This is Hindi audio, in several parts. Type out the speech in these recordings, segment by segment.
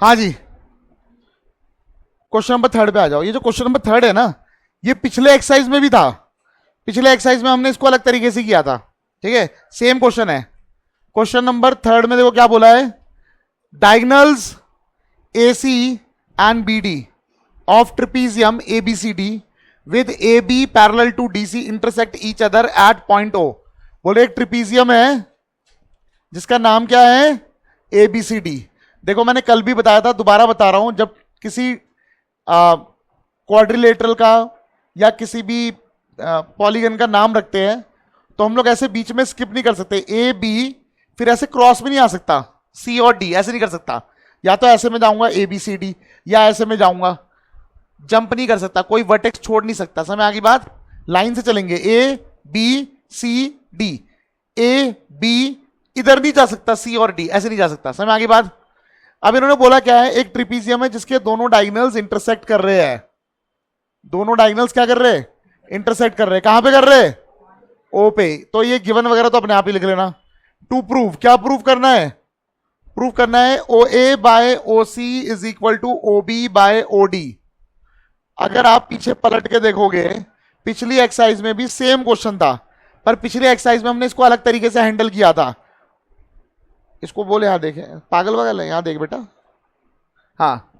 हाँ जी, क्वेश्चन नंबर थर्ड पे आ जाओ। ये जो क्वेश्चन नंबर थर्ड है ना, ये पिछले एक्सरसाइज में भी था। पिछले एक्सरसाइज में हमने इसको अलग तरीके से किया था, ठीक है। सेम क्वेश्चन है। क्वेश्चन नंबर थर्ड में देखो क्या बोला है, diagonals AC and BD of trapezium ABCD with AB parallel to DC intersect each other at point O। बोले एक ट्रिपीजियम है जिसका नाम क्या है, ABCD। देखो मैंने कल भी बताया था, दोबारा बता रहा हूं, जब किसी क्वाड्रिलेटरल का या किसी भी पॉलीगन का नाम रखते हैं तो हम लोग ऐसे बीच में स्किप नहीं कर सकते। AB फिर ऐसे क्रॉस भी नहीं आ सकता, C और D ऐसे नहीं कर सकता। या तो ऐसे में जाऊंगा ABCD, या ऐसे में जाऊंगा, जंप नहीं कर सकता, कोई वर्टेक्स छोड़ नहीं सकता। समझ आ गई बात? लाइन से चलेंगे ABCD। AB इधर नहीं जा सकता, C और D ऐसे नहीं जा सकता। समझ आ गई बात? अब इन्होंने बोला क्या है, एक ट्रिपीजियम है जिसके दोनों डायगोनल्स इंटरसेक्ट कर रहे हैं। दोनों डायगोनल्स क्या कर रहे हैं, इंटरसेक्ट कर रहे हैं। कहां पे कर रहे हैं, O पे। तो ये गिवन वगैरह तो अपने आप ही लिख लेना। टू प्रूव, क्या प्रूव करना है, प्रूव करना है OA by OC is equal to OB by OD। अगर आप पीछे पलट के देखोगे, पिछली एक्सरसाइज में भी सेम क्वेश्चन था, पर पिछली एक्सरसाइज में हमने इसको अलग तरीके से हैंडल किया था। इसको बोले, यहां देखे, पागल वगैरह यहां देख बेटा, हाँ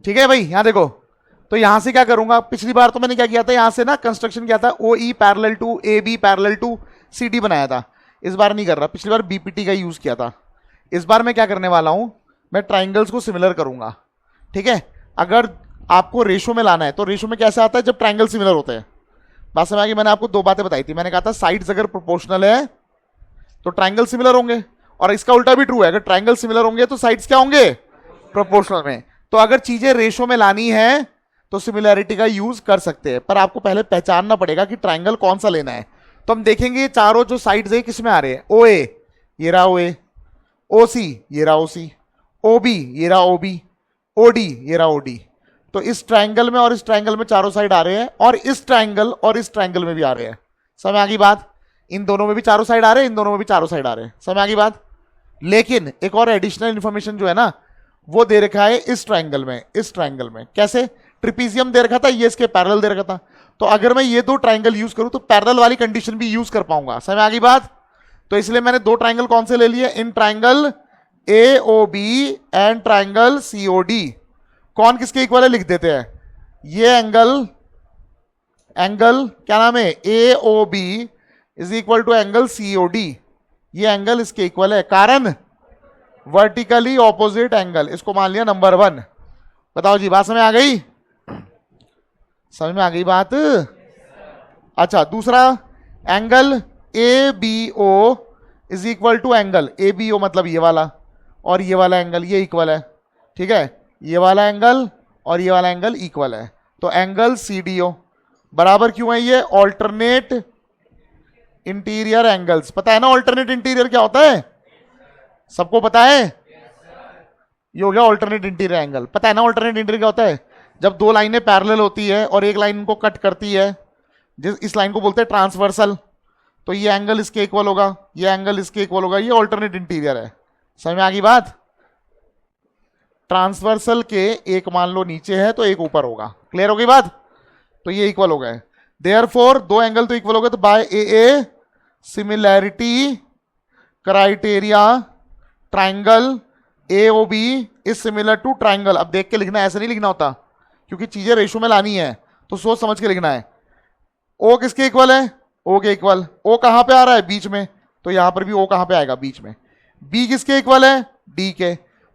ठीक है भाई, यहां देखो। तो यहां से क्या करूंगा, पिछली बार तो मैंने क्या किया था, यहां से ना कंस्ट्रक्शन किया था, OE parallel to AB parallel to CD बनाया था। इस बार नहीं कर रहा, पिछली बार BPT का यूज किया था। इस बार मैं क्या करने वाला हूं, मैं ट्राइंगल्स को सिमिलर करूंगा, ठीक है। अगर आपको रेशो में लाना है तो रेशो में कैसे आता है, जब ट्राइंगल सिमिलर होते हैं। बात समझ आ गई? मैंने आपको दो बातें बताई थी। मैंने कहा था साइड्स अगर प्रोपोर्शनल है तो ट्राइंगल सिमिलर होंगे, और इसका उल्टा भी ट्रू है, अगर ट्राइंगल सिमिलर होंगे तो साइड्स क्या होंगे, प्रोपोर्शनल में। तो अगर चीजें रेशो में लानी है तो सिमिलैरिटी का यूज कर सकते हैं, पर आपको पहले पहचानना पड़ेगा कि ट्राइंगल कौन सा लेना है। तो हम देखेंगे चारों जो साइड्स है किस में आ रहे हैं, OA ये रहा OA, OC ये रहा OC, OB ये रहा OB, OD ये रहा OD। तो इस ट्राइंगल में और इस ट्राइंगल में चारों साइड आ रहे हैं, और इस ट्राइंगल और इस ट्राइंगल में भी आ रहे हैं। समझ आ गई बात? इन दोनों में भी चारों साइड आ रहे हैं, इन दोनों में भी चारों साइड आ रहे हैं। समझ आ गई बात? लेकिन एक और एडिशनल इंफॉर्मेशन जो है ना, वो दे रखा है इस ट्राइंगल में। इस ट्राइंगल में कैसे, ट्रिपीजियम दे रखा था, ये इसके पैरेलल दे रखा था। तो अगर मैं ये दो ट्राइंगल यूज करूं तो पैरेलल वाली कंडीशन भी यूज कर पाऊंगा। समझ आ गई बात? तो इसलिए मैंने दो ट्राइंगल कौन से ले लिए, in triangle AOB and triangle COD। कौन किसके इक्वल है लिख देते हैं। ये एंगल क्या नाम है, AOB is equal to angle COD। ये एंगल इसके इक्वल है, कारण वर्टिकली ऑपोजिट एंगल। इसको मान लिया नंबर 1। बताओ जी, बात समझ आ गई? समझ में आ गई बात? अच्छा, दूसरा angle ABO is equal to angle ABO, मतलब ये वाला और ये वाला एंगल, ये इक्वल है, ठीक है। ये वाला एंगल और ये वाला एंगल इक्वल है। तो एंगल CDO बराबर क्यों है, ये ऑल्टरनेट इंटीरियर एंगल्स। पता है ना ऑल्टरनेट इंटीरियर क्या होता है, सबको पता है? ये हो गया ऑल्टरनेट इंटीरियर एंगल। पता है ना ऑल्टरनेट इंटीरियर क्या होता है, जब दो लाइनें पैरेलल होती है और एक लाइन को कट करती है, जिस इस लाइन को बोलते हैं ट्रांसवर्सल। तो ये एंगल इसके इक्वल होगा, ये एंगल इसके इक्वल होगा, ये ऑल्टरनेट इंटीरियर है। समझ में आ गई बात? ट्रांसवर्सल के एक मान लो नीचे है तो एक ऊपर होगा। क्लियर हो गई बात? तो ये इक्वल हो गए, देयरफॉर दो एंगल तो इक्वल हो गए। तो by AA similarity criteria triangle AOB is similar to triangle. अब देख के लिखना है, ऐसे नहीं लिखना होता, क्योंकि चीजें रेशो में लानी है तो सोच समझ के लिखना है। O किसके इक्वल है, O के इक्वल। O कहां पे आ रहा है, बीच में, तो यहां पर भी O कहां पे आएगा, बीच में। B किसके इक्वल है, D के,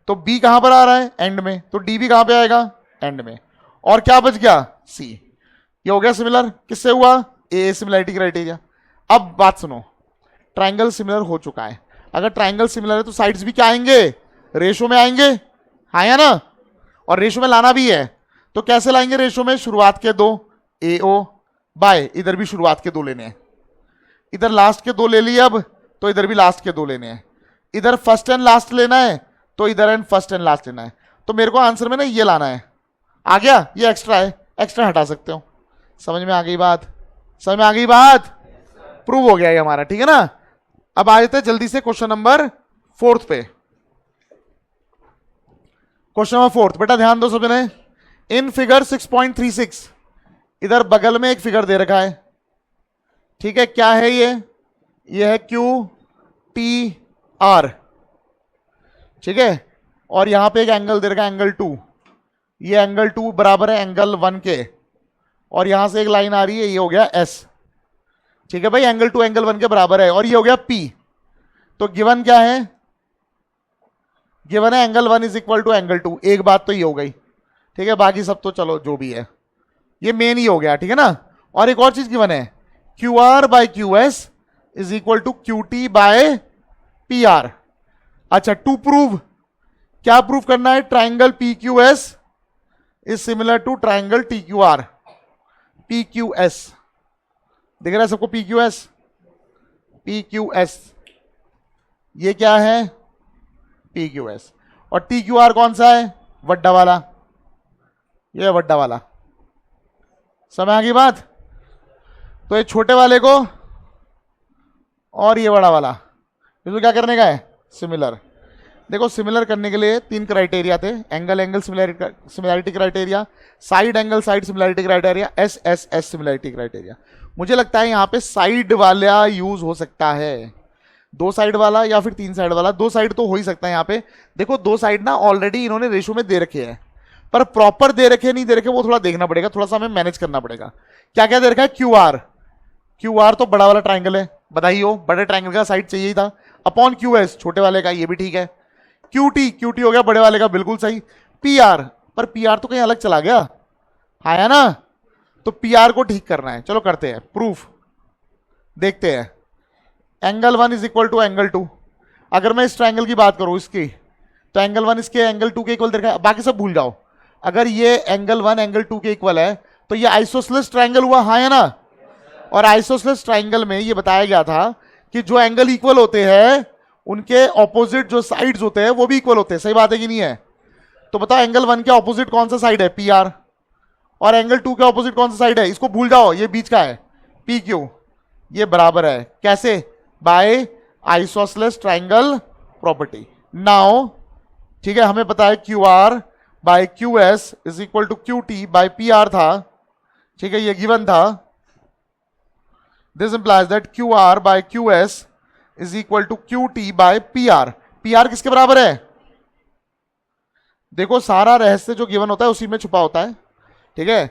तो B कहां पर आ रहा है, एंड में, तो D भी कहां पे आएगा, एंड में। और क्या बच गया, C। ये हो गया सिमिलर, किससे हुआ, AA सिमिलैरिटी क्राइटेरिया। अब बात सुनो, ट्राइंगल सिमिलर हो चुका है। अगर ट्राइंगल सिमिलर है तो साइड्स भी क्या आएंगे, रेशो में आएंगे, हाँ या ना। और रेशो में लाना भी है तो कैसे लाएंगे रेशो में, शुरुआत के दो AO बाय, इधर भी शुरुआत के दो लेने हैं, इधर लास्ट के दो ले लिए, अब तो इधर भी लास्ट के दो लेने हैं। इधर फर्स्ट एंड लास्ट लेना है तो इधर एंड फर्स्ट एंड लास्ट लेना है। तो मेरे को आंसर में ना ये लाना है, आ गया, ये एक्स्ट्रा है, एक्स्ट्रा हटा सकते हो। समझ में आ गई बात? समझ में आ गई बात? प्रूव हो गया ये हमारा, ठीक है ना। अब आ जाते हैं जल्दी से क्वेश्चन नंबर 4 पे। क्वेश्चन नंबर 4 बेटा ध्यान दो सबने। इन फिगर 6.36 इधर बगल में एक फिगर दे रखा है, ठीक है, क्या है ये है क्यू टी आर, ठीक है, और यहां पे एक एंगल दे रखा है एंगल 2, ये एंगल 2 बराबर है एंगल 1 के, और यहां से एक लाइन आ रही है, ये हो गया एस, ठीक है भाई, एंगल 2 एंगल 1 के बराबर है, और ये हो गया पी। तो गिवन क्या है, गिवन है angle 1 is equal to angle 2, एक बात तो ये हो गई, ठीक है, बाकी सब तो चलो जो भी है, ये मेन ही हो गया, ठीक है ना। और एक और चीज गिवन है, Q R by Q S is equal to Q T by P R. अच्छा, टू प्रूव, क्या प्रूव करना है, triangle P Q S is similar to triangle T Q R. P Q S दिख रहा है सबको, P Q S, P Q S, ये क्या है, पी क्यू एस, और टी क्यू आर कौन सा है, वड्डा वाला, ये वड्डा वाला, समझ आ गई बात। तो ये छोटे वाले को और ये बड़ा वाला, इसको क्या करने का है, सिमिलर। देखो सिमिलर करने के लिए 3 क्राइटेरिया थे, angle angle similarity criteria, side angle side similarity criteria, S S S similarity criteria. मुझे लगता है यहां पे साइड वाला यूज हो सकता है, 2 साइड वाला या फिर 3 साइड वाला, 2 साइड तो हो ही सकता है यहाँ पे। देखो 2 साइड ना ऑलरेडी इन्होंने रेशो में दे रखे हैं, पर प्रॉपर दे रखे नहीं दे रखे वो थोड़ा देखना पड़ेगा, थोड़ा सा हमें मैनेज करना पड़ेगा। क्या क्या दे रखा है, क्यू आर, क्यू आर तो बड़ा वाला ट्राइंगल है, बधाई हो, बड़े ट्राइंगल का साइड चाहिए ही था, अपॉन क्यू एस छोटे वाले का, ये भी ठीक है। क्यू टी हो गया बड़े वाले का, बिल्कुल सही। पी आर, पर पी आर तो कहीं अलग चला गया, आया ना, तो पी आर को ठीक करना है, चलो करते हैं प्रूफ, देखते हैं। Angle 1 is equal to angle 2, अगर मैं इस ट्राइंगल की बात करूं इसकी, तो एंगल 1 इसके एंगल 2 के इक्वल देखा, बाकी सब भूल जाओ। अगर ये एंगल 1 एंगल 2 के इक्वल है तो ये आइसोसेलेस ट्राइंगल हुआ, हाँ है ना। और आइसोसेलेस ट्राइंगल में ये बताया गया था कि जो एंगल इक्वल होते हैं उनके ऑपोजिट जो साइड्स होते हैं वो भी इक्वल होते हैं, सही बात है कि नहीं है। तो बताओ एंगल 1 के ऑपोजिट कौन सा साइड है, पी आर, और एंगल 2 के ऑपोजिट कौन सा साइड है, इसको भूल जाओ, ये बीच का है पी क्यू, ये बराबर है कैसे, by isosceles triangle property. Now ठीक है, हमें पता है Q R by Q S is equal to Q T by P R था, ठीक है, ये गिवन था। This implies that Q R by Q S is equal to Q T by P R. P R किसके बराबर है, देखो सारा रहस्य जो गिवन होता है उसी में छुपा होता है, ठीक है।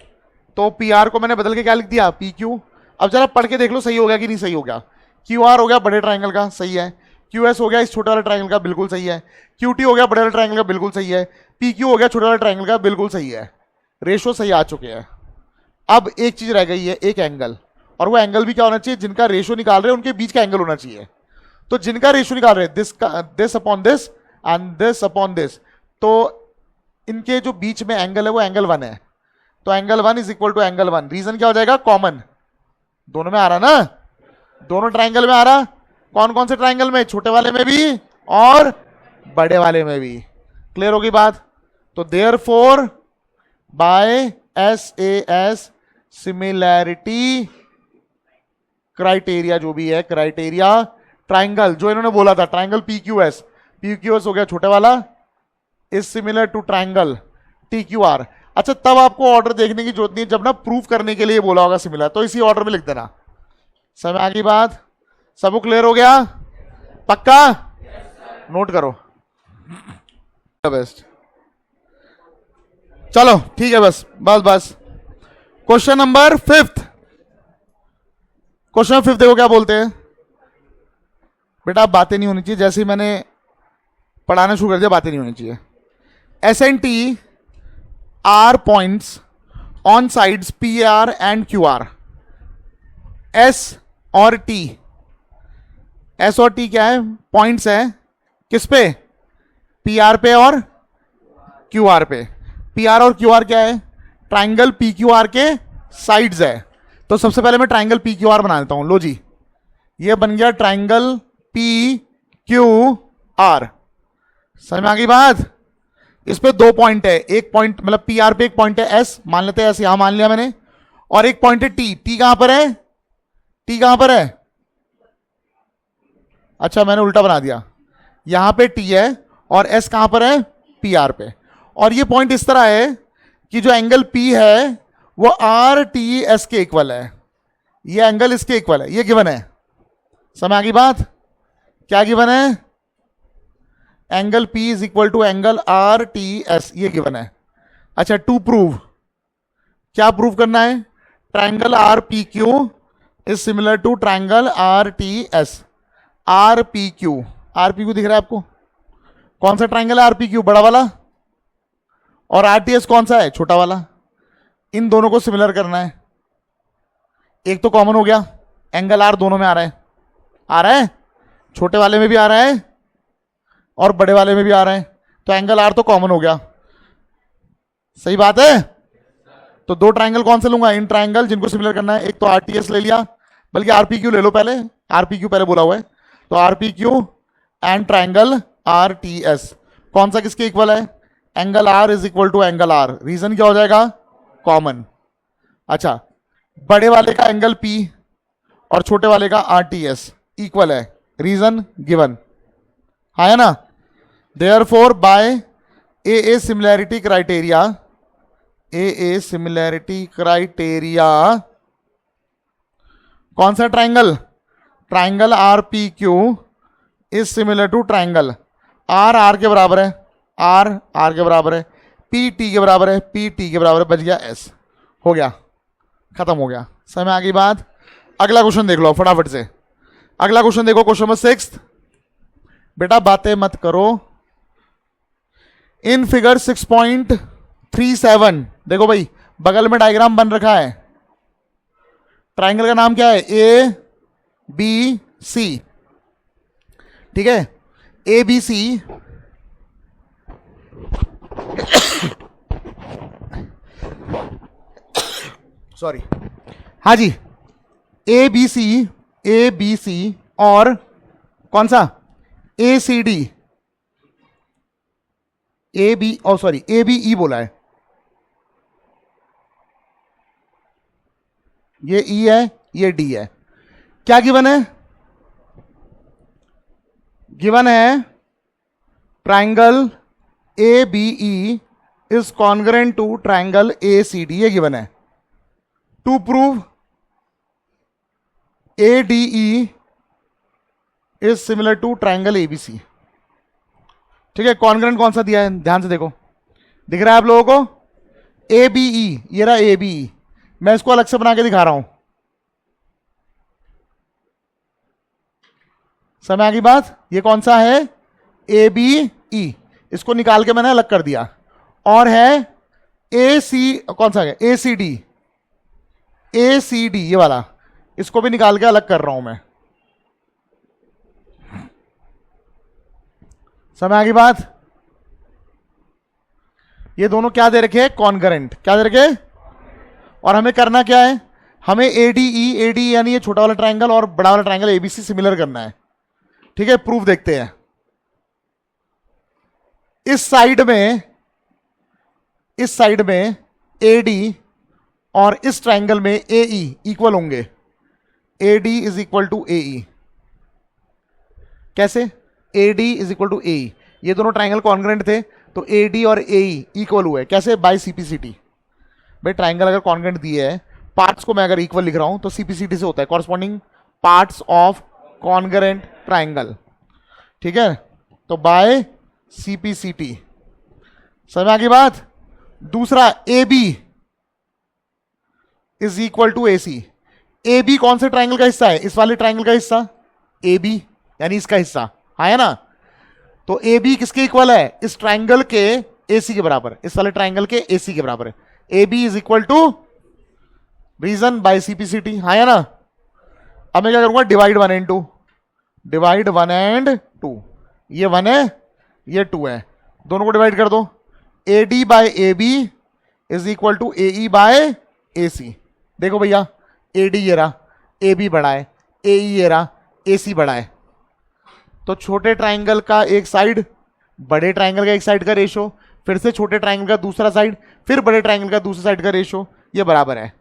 तो पी आर को मैंने बदल के क्या लिख दिया, पी क्यू। अब जरा पढ़ के देख लो सही हो गया कि नहीं सही हो गया। क्यू आर हो गया बड़े ट्राइंगल का, सही है। क्यू एस हो गया इस छोटे वाले ट्राइंगल का, बिल्कुल सही है। क्यू टी हो गया बड़े वाले ट्राइंगल का, बिल्कुल सही है। पी क्यू हो गया छोटे वाले ट्राइंगल का, बिल्कुल सही है। रेशो सही आ चुके हैं। अब एक चीज रह गई है, एक एंगल, और वो एंगल भी क्या होना चाहिए, जिनका रेशो निकाल रहे हैं उनके बीच का एंगल होना चाहिए। तो जिनका रेशो निकाल रहे हैं this upon this and this upon this, तो इनके जो बीच में एंगल है वो एंगल 1 है, तो angle 1 is equal to angle 1। Reason क्या हो जाएगा, कॉमन, दोनों में आ रहा ना, दोनों ट्राइंगल में आ रहा। कौन कौन से ट्राइंगल में, छोटे वाले में भी और बड़े वाले में भी। क्लियर होगी बात। तो therefore by S A S similarity criteria, जो भी है क्राइटेरिया, ट्राइंगल जो इन्होंने बोला था, ट्राइंगल पी क्यू एस हो गया छोटे वाला, is similar to triangle T Q R. अच्छा, तब आपको ऑर्डर देखने की जरूरत नहीं जब ना प्रूफ करने के लिए बोला होगा सिमिलर, तो इसी ऑर्डर में लिख देना। समझ आ गई बात, सबको क्लियर हो गया, पक्का। नोट करो बेस्ट, चलो ठीक है, बस बस बस। क्वेश्चन नंबर 5, क्वेश्चन 5 देखो क्या बोलते हैं बेटा। बातें नहीं होनी चाहिए, जैसे ही मैंने पढ़ाना शुरू कर दिया बातें नहीं होनी चाहिए। S and T R points on sides P R and Q R. S और टी, एस और टी क्या है, पॉइंट्स है, किस पे, पी आर पे और क्यू आर पे। पी आर और क्यू आर क्या है, ट्राइंगल पी क्यू आर के साइड्स है। तो सबसे पहले मैं ट्राइंगल पी क्यू आर बना देता हूं, लो जी, ये बन गया ट्राइंगल पी क्यू आर। समझ में आ गई बात। इस पे 2 पॉइंट है, एक पॉइंट मतलब पी आर पे एक पॉइंट है एस, मान लेते हैं एस, यहां मान लिया मैंने, और एक पॉइंट है टी। टी कहां पर है, टी कहां पर है, अच्छा मैंने उल्टा बना दिया, यहां पे टी है और एस कहां पर है, पी आर पे। और ये पॉइंट इस तरह है कि जो एंगल P है वो RTS के इक्वल है, ये एंगल इसके इक्वल है, ये गिवन है। समझ आ गई बात? क्या गिवन है? Angle P is equal to angle RTS, ये गिवन है। अच्छा, टू प्रूव, क्या प्रूव करना है? Triangle RPQ is similar to triangle RTS। RPQ दिख रहा है आपको? कौन सा ट्राइंगल है RPQ? बड़ा वाला। और RTS कौन सा है? छोटा वाला। इन दोनों को सिमिलर करना है। एक तो कॉमन हो गया, एंगल R दोनों में आ रहा है, छोटे वाले में भी आ रहा है और बड़े वाले में भी आ रहा है, तो एंगल R तो कॉमन हो गया। सही बात है? तो दो ट्राइंगल कौन से लूंगा? इन ट्राइंगल जिनको सिमिलर करना है। एक तो RTS ले लिया, बल्कि RPQ ले लो पहले, RPQ पहले बोला हुआ है, तो RPQ एंड ट्राइंगल RTS। कौन सा किसके इक्वल है? Angle R is equal to angle R। Reason क्या हो जाएगा? कॉमन। अच्छा, बड़े वाले का एंगल P और छोटे वाले का RTS इक्वल है, रीजन गिवन है ना। Therefore by AA similarity criteria, AA similarity criteria, कौन सा triangle? Triangle RPQ is similar to triangle R के बराबर है, R के बराबर है, P T के बराबर है, P T के बराबर है, बच गया S। हो गया, खत्म हो गया। समझ आ गई बात? अगला क्वेश्चन देख लो फटाफट से। अगला क्वेश्चन देखो, क्वेश्चन नंबर 6। बेटा बातें मत करो। इन फिगर 6.37 देखो भाई, बगल में डायग्राम बन रखा है। ट्राइंगल का नाम क्या है? ABC। ठीक है, ABC सॉरी, हाँ जी, ABC और कौन सा? ACD, ABE बोला है। ये E है, ये D है। क्या गिवन है? गिवन है triangle ABE is congruent to triangle ACD, ये गिवन है। To prove ADE is similar to triangle ABC। ठीक है, कॉन्ग्रेंट कौन सा दिया है? ध्यान से देखो, दिख रहा है आप लोगों को? ABE, ये रहा ABE। मैं इसको अलग से बना के दिखा रहा हूं। समझ आ गई बात? ये कौन सा है? ABE। इसको निकाल के मैंने अलग कर दिया। और है कौन सा है? ACD, ये वाला, इसको भी निकाल के अलग कर रहा हूं मैं। समझ आ गई बात? ये दोनों क्या दे रखे हैं? कॉन्करेंट। क्या दे रखे? और हमें करना क्या है? हमें ADE यानी ये छोटा वाला ट्राइंगल और बड़ा वाला ट्राइंगल ABC सिमिलर करना है। ठीक है, प्रूफ देखते हैं। इस साइड में AD और इस ट्राइंगल में AE इक्वल होंगे। AD is equal to AE। कैसे? AD is equal to AE, ये दोनों ट्राइंगल कॉन्ग्रेंट थे, तो AD और AE इक्वल हुए। कैसे? By CPCT। भाई ट्राइंगल अगर कॉन्ग्रेंट दिए है, पार्ट्स को मैं अगर इक्वल लिख रहा हूं तो CPCT से होता है, corresponding parts of congruent triangle. ठीक है, तो बाय CPCT। समझ में आ गई बात? दूसरा AB is equal to AC। AB कौन से ट्राइंगल का हिस्सा है? इस वाले ट्राइंगल का हिस्सा AB, यानी इसका हिस्सा है ना। तो AB किसके इक्वल है? इस ट्राइंगल के AC के बराबर, इस वाले ट्राइंगल के AC के बराबर है। AB is equal to reason by CPCT, है ना। अब मैं क्या करूंगा? Divide 1 and 2, divide 1 and 2। ये 1 है, ये 2 है, दोनों को डिवाइड कर दो। AD by AB is equal to AE by AC। देखो भैया, AD ये रहा, AB बड़ा है, AE ये रहा, AC बड़ा है। तो छोटे ट्राइंगल का एक साइड, बड़े ट्राइंगल का एक साइड का रेशो, फिर से छोटे ट्राइंगल का दूसरा साइड, फिर बड़े ट्राइंगल का दूसरे साइड का रेशो, ये बराबर है।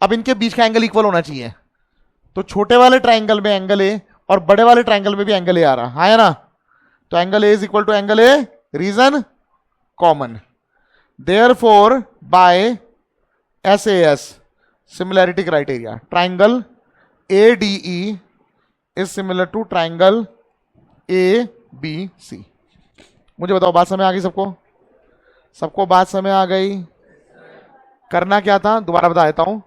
अब इनके बीच का एंगल इक्वल होना चाहिए। तो छोटे वाले ट्राइंगल में एंगल A और बड़े वाले ट्राइंगल में भी एंगल A आ रहा है ना। तो angle A is equal to angle A, reason common. Therefore by SAS similarity criteria triangle ADE is similar to triangle ABC। मुझे बताओ बात समझ आ गई सबको? सबको बात समझ आ गई? करना क्या था दोबारा बता देता हूं।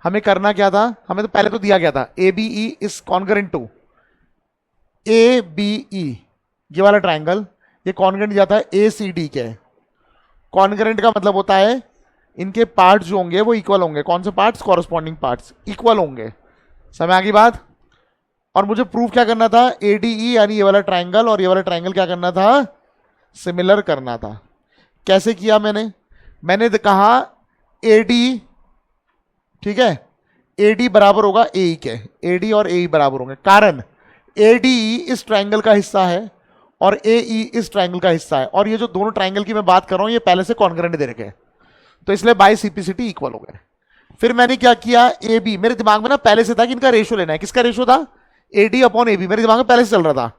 हमें करना क्या था, हमें तो पहले तो दिया गया था ABE is congruent to ABE, ये वाला ट्राइंगल, ये कॉन्ग्रेंट दिया था ACD के। कॉन्ग्रेंट का मतलब होता है इनके पार्ट्स जो होंगे वो इक्वल होंगे। कौन से पार्ट्स? कॉरस्पॉन्डिंग पार्ट्स इक्वल होंगे। समझ आ गई बात? और मुझे प्रूफ क्या करना था? ADE यानी ये वाला ट्राइंगल और ये वाला ट्राइंगल क्या करना था? सिमिलर करना था। कैसे किया मैंने कहा AD, ठीक है, AD बराबर होगा AE के। AD और AE बराबर होंगे, कारण ADE इस ट्राइंगल का हिस्सा है और AE इस ट्राइंगल का हिस्सा है, और ये जो दोनों ट्राइंगल की मैं बात कर रहा हूं ये पहले से कॉन्ग्रेंट दे रखे हैं, तो इसलिए बाय CPCT इक्वल हो गए। फिर मैंने क्या किया, AB, मेरे दिमाग में ना पहले से था कि इनका रेशियो लेना है। किसका रेशियो था? AD अपॉन AB, मेरे दिमाग में पहले से चल रहा था।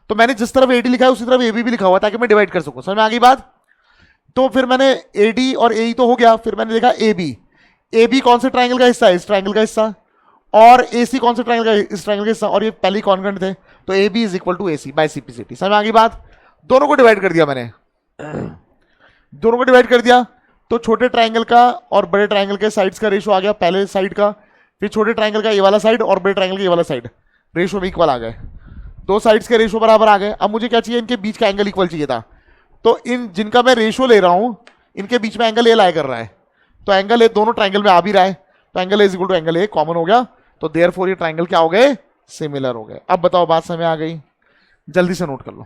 तो मैंने जिस तरफ AD लिखा है उसी तरफ AB भी लिखा हुआ ताकि मैं डिवाइड कर सकूं। समझ में आ गई बात? तो फिर मैंने AD और AE तो हो गया, फिर मैंने देखा AB कौन से ट्राइंगल का हिस्सा है? इस ट्राइंगल का हिस्सा। और AC कौन से ट्राइंगल का? इस ट्राइंगल का हिस्सा, और ये पहले कॉन्ग्रेंट थे, तो AB is equal to AC by CPCT। समझ में आ गई बात? दोनों को डिवाइड कर दिया मैंने, दोनों को डिवाइड कर दिया, तो छोटे ट्राइंगल का और बड़े ट्राइंगल के साइड्स का रेशियो आ गया पहले साइड का, फिर छोटे ट्राइंगल का ये वाला साइड और बड़े ट्राइंगल का ये वाला साइड रेशियो में इक्वल आ गए। दो साइड्स के रेशियो बराबर आ गए। अब मुझे क्या चाहिए? इनके बीच का एंगल इक्वल चाहिए था। तो इन जिनका मैं रेशियो ले रहा हूं इनके बीच में एंगल ए लाया कर रहा है, तो एंगल ए दोनों ट्राइंगल में आ भी रहा है, तो angle A is equal to angle A common हो गया, तो देयरफॉर ये ट्राइंगल क्या हो गए? सिमिलर हो गए। अब बताओ बात समझ आ गई? जल्दी से नोट कर लो।